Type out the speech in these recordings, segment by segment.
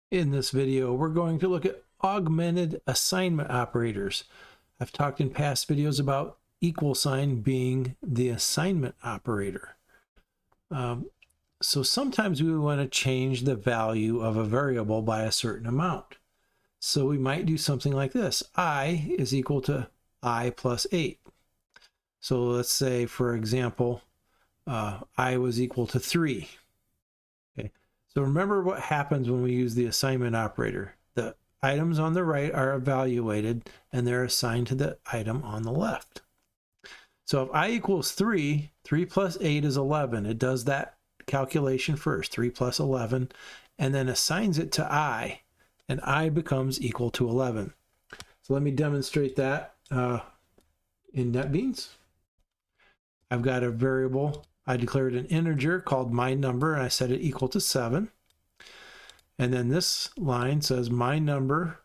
In this video, we're going to look at augmented assignment operators. I've talked in past videos about equal sign being the assignment operator. So sometimes we want to change the value of a variable by a certain amount. So we might do something like this. I is equal to I plus 8. So let's say, for example, I was equal to 3. Okay. So remember what happens when we use the assignment operator. The items on the right are evaluated and they're assigned to the item on the left. So if I equals 3, 3 plus 8 is 11. It does that calculation first, 3 plus 11, and then assigns it to I, and I becomes equal to 11. So let me demonstrate that in NetBeans. I've got a variable. I declared an integer called my number, and I set it equal to 7. And then this line says my number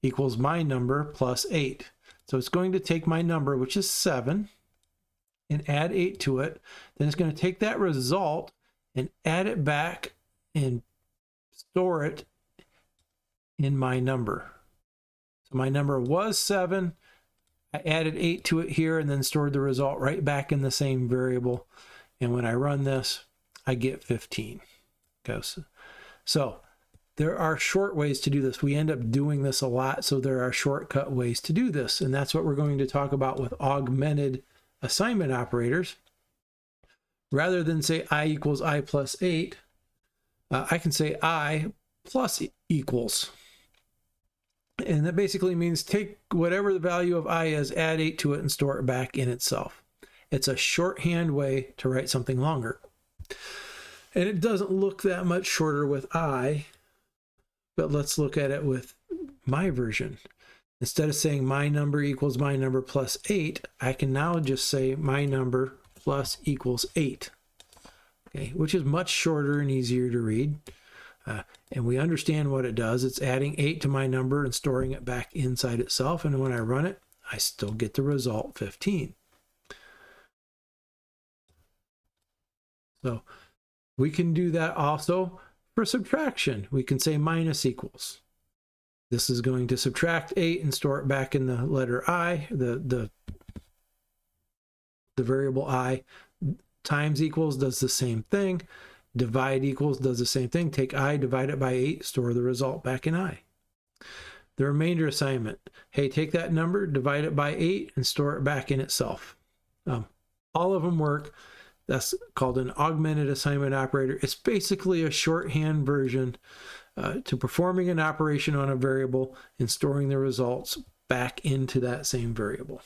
equals my number plus 8. So it's going to take my number, which is 7, and add 8 to it. Then it's going to take that result and add it back and store it in my number. So my number was 7. I added 8 to it here and then stored the result right back in the same variable. And when I run this, I get 15. Okay, so there are short ways to do this. We end up doing this a lot, so there are shortcut ways to do this. And that's what we're going to talk about with augmented assignment operators. Rather than say I equals I plus 8, I can say I plus equals. And that basically means take whatever the value of I is, add 8 to it, and store it back in itself. It's a shorthand way to write something longer. And it doesn't look that much shorter with I, but let's look at it with my version. Instead of saying my number equals my number plus 8, I can now just say my number plus equals 8, okay, which is much shorter and easier to read. And we understand what it does. It's adding 8 to my number and storing it back inside itself. And when I run it, I still get the result 15. So we can do that also for subtraction. We can say minus equals. This is going to subtract 8 and store it back in the letter I, the variable I. Times equals does the same thing. Divide equals does the same thing. Take I, divide it by 8, store the result back in I. The remainder assignment. Hey, take that number, divide it by 8, and store it back in itself. All of them work. That's called an augmented assignment operator. It's basically a shorthand version to performing an operation on a variable and storing the results back into that same variable.